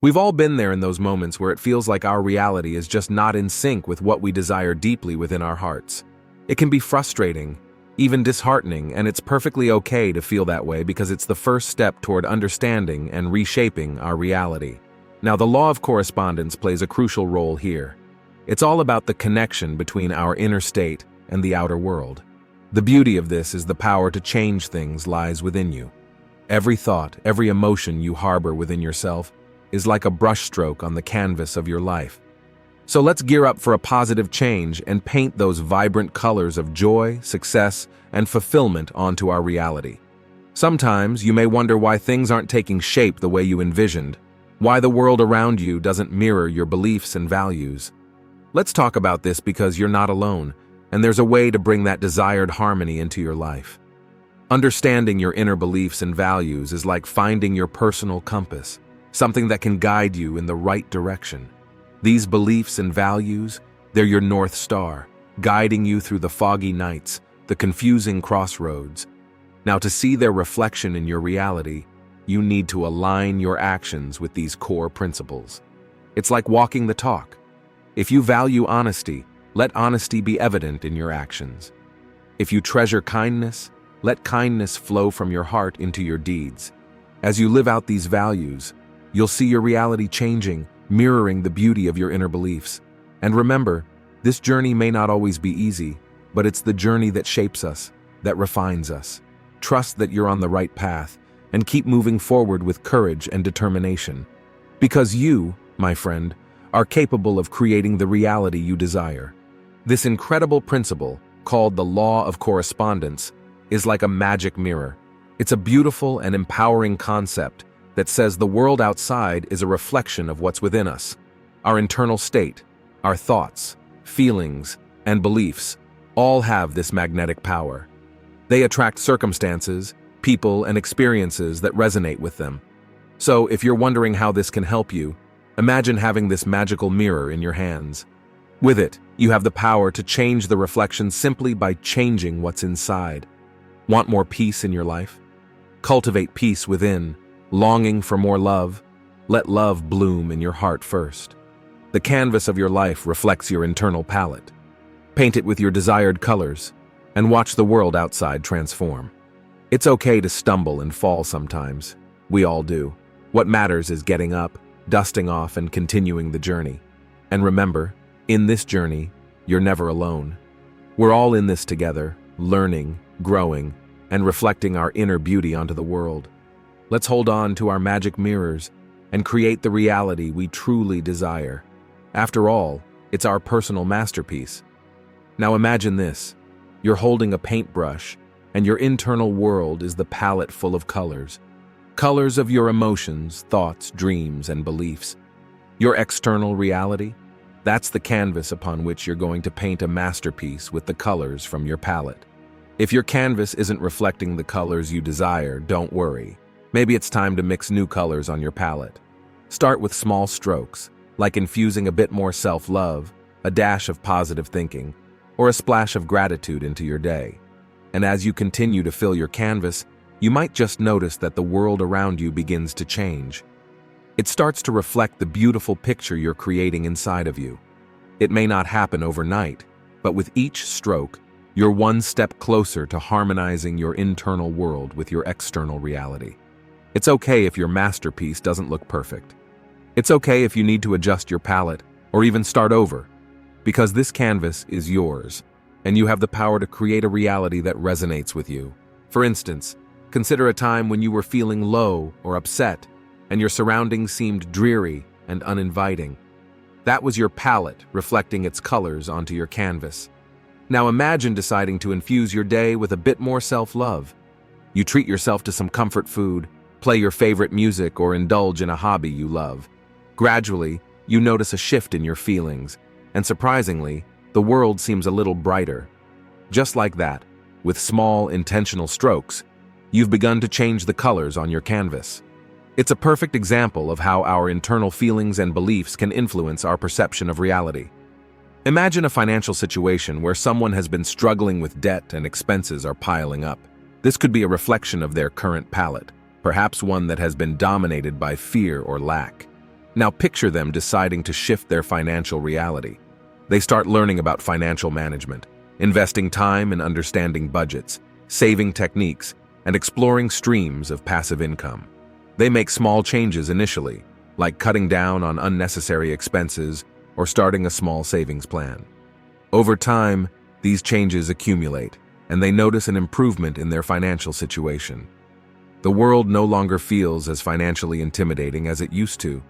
We've all been there in those moments where it feels like our reality is just not in sync with what we desire deeply within our hearts. It can be frustrating, even disheartening, and it's perfectly okay to feel that way because it's the first step toward understanding and reshaping our reality. Now, the law of correspondence plays a crucial role here. It's all about the connection between our inner state and the outer world. The beauty of this is the power to change things lies within you. Every thought, every emotion you harbor within yourself is like a brushstroke on the canvas of your life. So let's gear up for a positive change and paint those vibrant colors of joy, success, and fulfillment onto our reality. Sometimes you may wonder why things aren't taking shape the way you envisioned, why the world around you doesn't mirror your beliefs and values. Let's talk about this because you're not alone, and there's a way to bring that desired harmony into your life. Understanding your inner beliefs and values is like finding your personal compass, something that can guide you in the right direction. These beliefs and values, they're your North Star, guiding you through the foggy nights, the confusing crossroads. Now, to see their reflection in your reality, you need to align your actions with these core principles. It's like walking the talk. If you value honesty, let honesty be evident in your actions. If you treasure kindness, let kindness flow from your heart into your deeds. As you live out these values, you'll see your reality changing, mirroring the beauty of your inner beliefs. And remember, this journey may not always be easy, but it's the journey that shapes us, that refines us. Trust that you're on the right path, and keep moving forward with courage and determination. Because you, my friend, are capable of creating the reality you desire. This incredible principle, called the Law of Correspondence, is like a magic mirror. It's a beautiful and empowering concept that says the world outside is a reflection of what's within us. Our internal state, our thoughts, feelings, and beliefs all have this magnetic power. They attract circumstances, people, and experiences that resonate with them. So, if you're wondering how this can help you, imagine having this magical mirror in your hands. With it, you have the power to change the reflection simply by changing what's inside. Want more peace in your life? Cultivate peace within. Longing for more love? Let love bloom in your heart first. The canvas of your life reflects your internal palette. Paint it with your desired colors, and watch the world outside transform. It's okay to stumble and fall sometimes. We all do. What matters is getting up, dusting off, and continuing the journey. And remember, in this journey, you're never alone. We're all in this together, learning, growing, and reflecting our inner beauty onto the world. Let's hold on to our magic mirrors and create the reality we truly desire. After all, it's our personal masterpiece. Now imagine this. You're holding a paintbrush, and your internal world is the palette full of colors. Colors of your emotions, thoughts, dreams, and beliefs. Your external reality? That's the canvas upon which you're going to paint a masterpiece with the colors from your palette. If your canvas isn't reflecting the colors you desire, don't worry. Maybe it's time to mix new colors on your palette. Start with small strokes, like infusing a bit more self-love, a dash of positive thinking, or a splash of gratitude into your day. And as you continue to fill your canvas, you might just notice that the world around you begins to change. It starts to reflect the beautiful picture you're creating inside of you. It may not happen overnight, but with each stroke, you're one step closer to harmonizing your internal world with your external reality. It's okay if your masterpiece doesn't look perfect. It's okay if you need to adjust your palette or even start over, because this canvas is yours, and you have the power to create a reality that resonates with you. For instance, consider a time when you were feeling low or upset, and your surroundings seemed dreary and uninviting. That was your palette reflecting its colors onto your canvas. Now imagine deciding to infuse your day with a bit more self-love. You treat yourself to some comfort food, play your favorite music, or indulge in a hobby you love. Gradually, you notice a shift in your feelings, and surprisingly, the world seems a little brighter. Just like that, with small, intentional strokes, you've begun to change the colors on your canvas. It's a perfect example of how our internal feelings and beliefs can influence our perception of reality. Imagine a financial situation where someone has been struggling with debt and expenses are piling up. This could be a reflection of their current palette, perhaps one that has been dominated by fear or lack. Now picture them deciding to shift their financial reality. They start learning about financial management, investing time in understanding budgets, saving techniques, and exploring streams of passive income. They make small changes initially, like cutting down on unnecessary expenses or starting a small savings plan. Over time, these changes accumulate, and they notice an improvement in their financial situation. The world no longer feels as financially intimidating as it used to.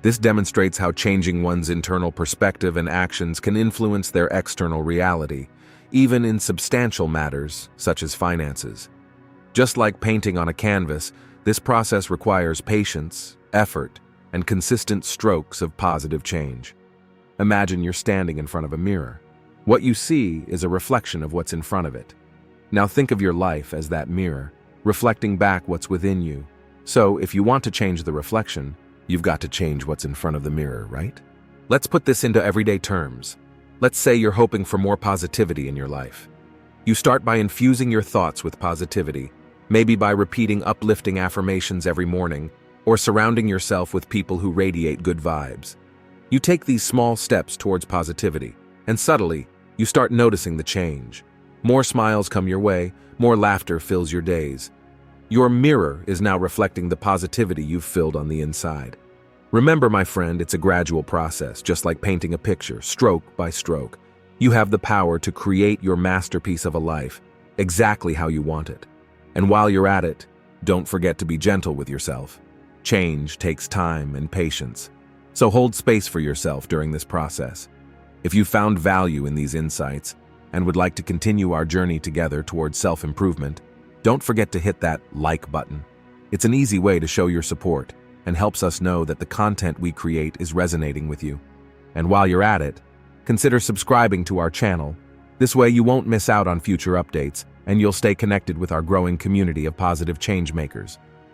This demonstrates how changing one's internal perspective and actions can influence their external reality, even in substantial matters such as finances. Just like painting on a canvas, this process requires patience, effort, and consistent strokes of positive change. Imagine you're standing in front of a mirror. What you see is a reflection of what's in front of it. Now think of your life as that mirror, reflecting back what's within you. So, if you want to change the reflection, you've got to change what's in front of the mirror, right? Let's put this into everyday terms. Let's say you're hoping for more positivity in your life. You start by infusing your thoughts with positivity, maybe by repeating uplifting affirmations every morning, or surrounding yourself with people who radiate good vibes. You take these small steps towards positivity, and subtly, you start noticing the change. More smiles come your way, more laughter fills your days. Your mirror is now reflecting the positivity you've filled on the inside. Remember, my friend, it's a gradual process, just like painting a picture, stroke by stroke. You have the power to create your masterpiece of a life, exactly how you want it. And while you're at it, don't forget to be gentle with yourself. Change takes time and patience, so hold space for yourself during this process. If you found value in these insights and would like to continue our journey together towards self-improvement, don't forget to hit that like button. It's an easy way to show your support and helps us know that the content we create is resonating with you. And while you're at it, consider subscribing to our channel. This way you won't miss out on future updates and you'll stay connected with our growing community of positive change makers.